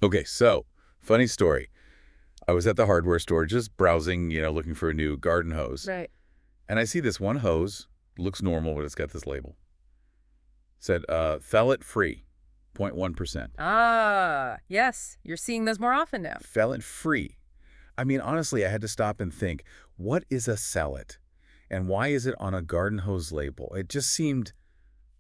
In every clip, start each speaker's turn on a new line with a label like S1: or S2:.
S1: Okay, so funny story. I was at the hardware store just browsing, looking for a new garden hose.
S2: Right.
S1: And I see this one hose, looks normal, but it's got this label. Said, phthalate-free, 0.1%.
S2: Ah, yes. You're seeing those more often now.
S1: Phthalate-free. I mean, honestly, I had to stop and think, what is a phthalate? And why is it on a garden hose label? It just seemed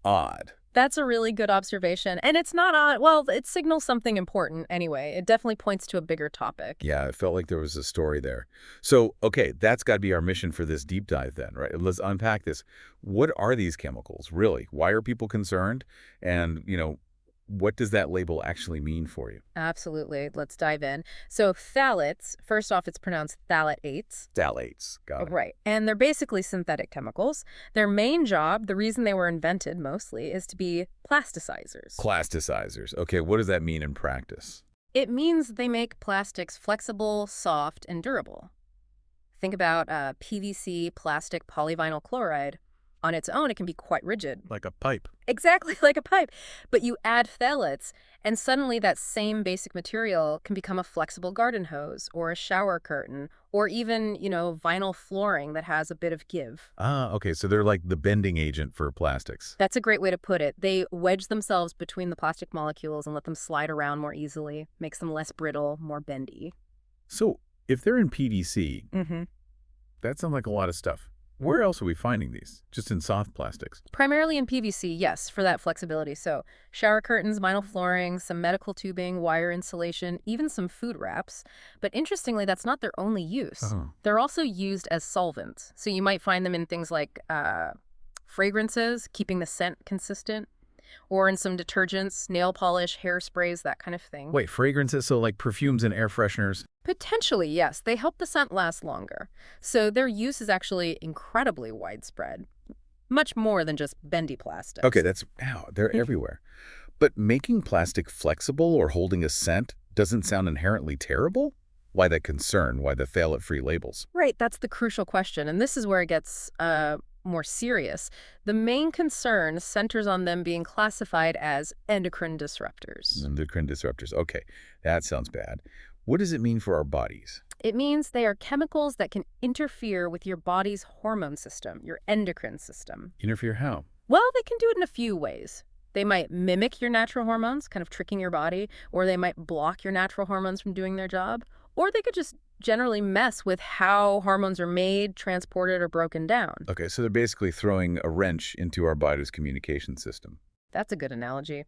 S1: odd.
S2: That's a really good observation. And it's not on, well, it signals something important anyway. It definitely points to a bigger topic.
S1: Yeah, it felt like there was a story there. So, okay, that's got to be our mission for this deep dive then, right? Let's unpack this. What are these chemicals, really? Why are people concerned? And, what does that label actually mean for you?
S2: Absolutely. Let's dive in. So phthalates, first off, it's pronounced phthalates.
S1: Phthalates. Got it.
S2: Right. And they're basically synthetic chemicals. Their main job, the reason they were invented mostly, is to be plasticizers.
S1: Plasticizers. Okay, what does that mean in practice?
S2: It means they make plastics flexible, soft, and durable. Think about PVC, plastic polyvinyl chloride. On its own, it can be quite rigid.
S1: Like a pipe.
S2: Exactly like a pipe. But you add phthalates, and suddenly that same basic material can become a flexible garden hose or a shower curtain or even, vinyl flooring that has a bit of give.
S1: Ah, okay, so they're like the bending agent for plastics.
S2: That's a great way to put it. They wedge themselves between the plastic molecules and let them slide around more easily, makes them less brittle, more bendy.
S1: So, if they're in PVC,
S2: Mm-hmm.
S1: that sounds like a lot of stuff. Where else are we finding these? Just in soft plastics?
S2: Primarily in PVC, yes, for that flexibility. So shower curtains, vinyl flooring, some medical tubing, wire insulation, even some food wraps. But interestingly, that's not their only use.
S1: Oh.
S2: They're also used as solvents. So you might find them in things like fragrances, keeping the scent consistent, or in some detergents, nail polish, hairsprays, that kind of thing.
S1: Wait, fragrances, so like perfumes and air fresheners?
S2: Potentially, yes. They help the scent last longer. So their use is actually incredibly widespread, much more than just bendy plastics.
S1: Okay, they're everywhere. But making plastic flexible or holding a scent doesn't sound inherently terrible? Why the concern? Why the phthalate-free labels?
S2: Right, that's the crucial question, and this is where it gets more serious. The main concern centers on them being classified as endocrine disruptors.
S1: Endocrine disruptors. Okay, that sounds bad. What does it mean for our bodies?
S2: It means they are chemicals that can interfere with your body's hormone system, your endocrine system.
S1: Interfere how?
S2: Well, they can do it in a few ways. They might mimic your natural hormones, kind of tricking your body, or they might block your natural hormones from doing their job, or they could just generally mess with how hormones are made, transported, or broken down.
S1: Okay, so they're basically throwing a wrench into our body's communication system.
S2: That's a good analogy.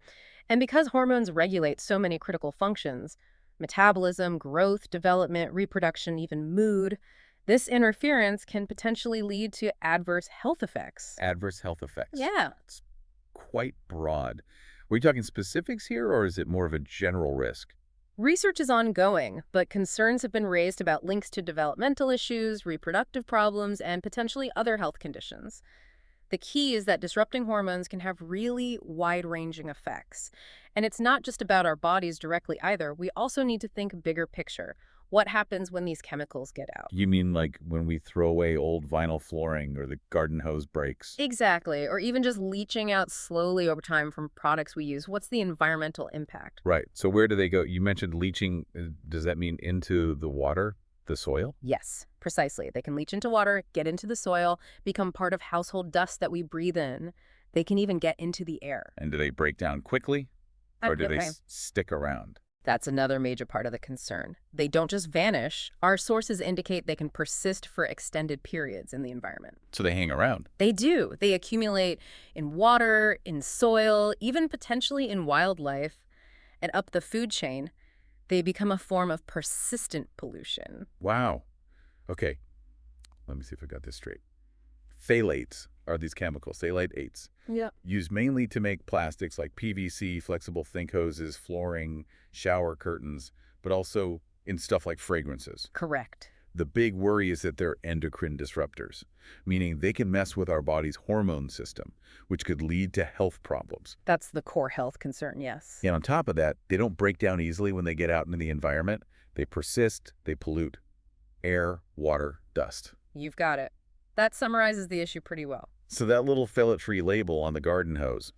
S2: And because hormones regulate so many critical functions, metabolism, growth, development, reproduction, even mood, this interference can potentially lead to adverse health effects.
S1: Adverse health effects.
S2: Yeah.
S1: It's quite broad. Were you talking specifics here, or is it more of a general risk?
S2: Research is ongoing, but concerns have been raised about links to developmental issues, reproductive problems, and potentially other health conditions. The key is that disrupting hormones can have really wide-ranging effects. And it's not just about our bodies directly either. We also need to think bigger picture. What happens when these chemicals get out?
S1: You mean like when we throw away old vinyl flooring or the garden hose breaks?
S2: Exactly, or even just leaching out slowly over time from products we use. What's the environmental impact?
S1: Right. So where do they go? You mentioned leaching. Does that mean into the water, the soil?
S2: Yes, precisely. They can leach into water, get into the soil, become part of household dust that we breathe in. They can even get into the air.
S1: And do they break down quickly, or do they
S2: Okay.
S1: stick around?
S2: That's another major part of the concern. They don't just vanish. Our sources indicate they can persist for extended periods in the environment.
S1: So they hang around.
S2: They do. They accumulate in water, in soil, even potentially in wildlife, and up the food chain. They become a form of persistent pollution.
S1: Wow. Okay. Let me see if I got this straight. Phthalates are these chemicals, phthalates,
S2: Yeah.
S1: used mainly to make plastics like PVC, flexible think hoses, flooring, shower curtains, but also in stuff like fragrances.
S2: Correct.
S1: The big worry is that they're endocrine disruptors, meaning they can mess with our body's hormone system, which could lead to health problems.
S2: That's the core health concern, yes.
S1: And on top of that, they don't break down easily when they get out into the environment. They persist, they pollute air, water, dust.
S2: You've got it. That summarizes the issue pretty well.
S1: So that little phthalate-free label on the garden hose,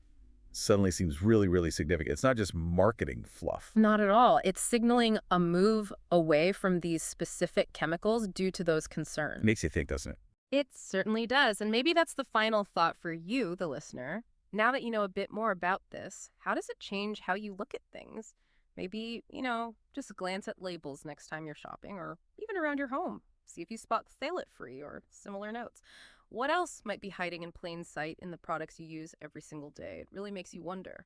S1: suddenly seems really, really significant. It's not just marketing fluff.
S2: Not at all. It's signaling a move away from these specific chemicals due to those concerns.
S1: Makes you think, doesn't it?
S2: It certainly does. And maybe that's the final thought for you, the listener. Now that you know a bit more about this, how does it change how you look at things? Maybe, just glance at labels next time you're shopping or even around your home. See if you spot phthalate-free or similar notes. What else might be hiding in plain sight in the products you use every single day? It really makes you wonder.